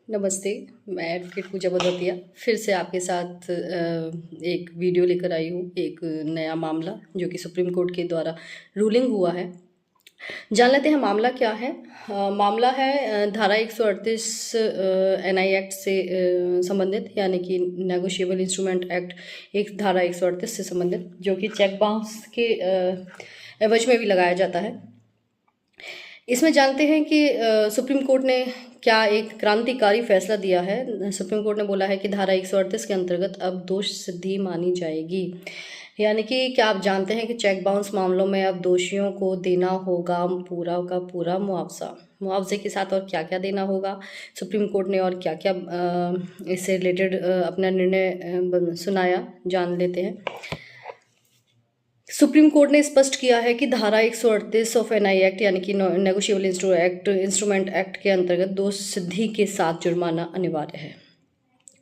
नमस्ते, मैं एडवोकेट पूजा भदौतिया फिर से आपके साथ एक वीडियो लेकर आई हूँ। एक नया मामला जो कि सुप्रीम कोर्ट के द्वारा रूलिंग हुआ है। जान लेते हैं मामला क्या है। मामला है धारा 138 एनआई एक्ट से संबंधित, यानी कि नेगोशिएबल इंस्ट्रूमेंट एक्ट एक धारा 138 से संबंधित, जो कि चेक बाउंस के एवज में भी लगाया जाता है। इसमें जानते हैं कि सुप्रीम कोर्ट ने क्या एक क्रांतिकारी फैसला दिया है। सुप्रीम कोर्ट ने बोला है कि धारा 138 के अंतर्गत अब दोष सिद्धि मानी जाएगी, यानी कि क्या आप जानते हैं कि चेक बाउंस मामलों में अब दोषियों को देना होगा पूरा का पूरा मुआवजे के साथ। और क्या क्या देना होगा, सुप्रीम कोर्ट ने और क्या क्या इससे रिलेटेड अपना निर्णय सुनाया, जान लेते हैं। सुप्रीम कोर्ट ने स्पष्ट किया है कि धारा 138 ऑफ एनआई एक्ट, यानी कि नेगोशिएबल इंस्ट्रूमेंट एक्ट के अंतर्गत दोष सिद्धि के साथ जुर्माना अनिवार्य है।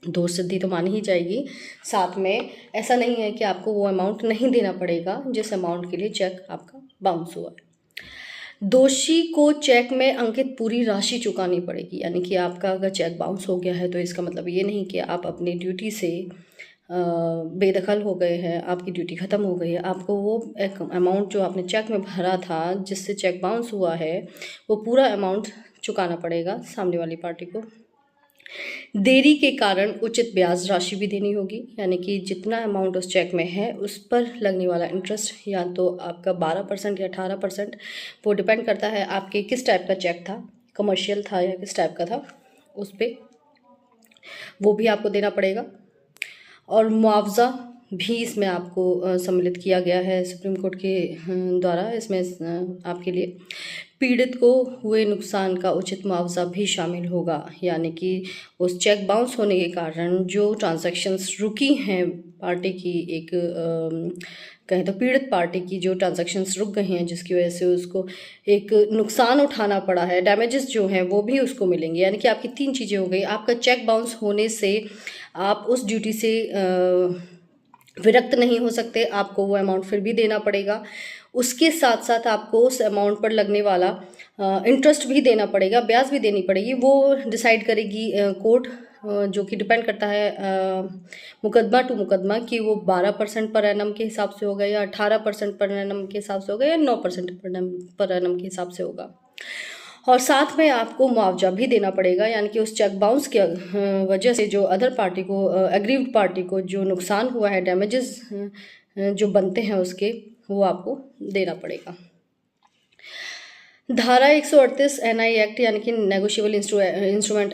दोष सिद्धि तो मानी ही जाएगी, साथ में ऐसा नहीं है कि आपको वो अमाउंट नहीं देना पड़ेगा जिस अमाउंट के लिए चेक आपका बाउंस हुआ है। दोषी को चेक में अंकित पूरी राशि चुकानी पड़ेगी, यानी कि आपका अगर चेक बाउंस हो गया है तो इसका मतलब ये नहीं कि आप अपनी ड्यूटी से बेदखल हो गए हैं, आपकी ड्यूटी ख़त्म हो गई है। आपको वो एक अमाउंट जो आपने चेक में भरा था जिससे चेक बाउंस हुआ है, वो पूरा अमाउंट चुकाना पड़ेगा सामने वाली पार्टी को। देरी के कारण उचित ब्याज राशि भी देनी होगी, यानी कि जितना अमाउंट उस चेक में है उस पर लगने वाला इंटरेस्ट या तो आपका 12% या 18%, वो डिपेंड करता है आपके किस टाइप का चेक था, कमर्शियल था या किस टाइप का था, उस पर वो भी आपको देना पड़ेगा। और मुआवजा भी इसमें आपको सम्मिलित किया गया है सुप्रीम कोर्ट के द्वारा। इसमें आपके लिए पीड़ित को हुए नुकसान का उचित मुआवजा भी शामिल होगा, यानी कि उस चेक बाउंस होने के कारण जो ट्रांजैक्शंस रुकी हैं पार्टी की, एक कहें तो पीड़ित पार्टी की जो ट्रांजैक्शंस रुक गई हैं, जिसकी वजह से उसको एक नुकसान उठाना पड़ा है, डैमेजेस जो हैं वो भी उसको मिलेंगे। यानी कि आपकी 3 चीज़ें हो गई। आपका चेक बाउंस होने से आप उस ड्यूटी से विरक्त नहीं हो सकते, आपको वो अमाउंट फिर भी देना पड़ेगा। उसके साथ साथ आपको उस अमाउंट पर लगने वाला इंटरेस्ट भी देना पड़ेगा, ब्याज भी देनी पड़ेगी। वो डिसाइड करेगी कोर्ट, जो कि डिपेंड करता है मुकदमा टू मुकदमा, कि वो 12% पर एनम के हिसाब से होगा या 18% पर एनम के हिसाब से होगा या 9% पर एनम के हिसाब से होगा। और साथ में आपको मुआवजा भी देना पड़ेगा, यानी कि उस चेक बाउंस के वजह से जो अदर पार्टी को, एग्रीव्ड पार्टी को जो नुकसान हुआ है, डैमेजेस जो बनते हैं उसके, वो आपको देना पड़ेगा। धारा 138 एनआई एक्ट, यानी कि नेगोशिएबल इंस्ट्रूमेंट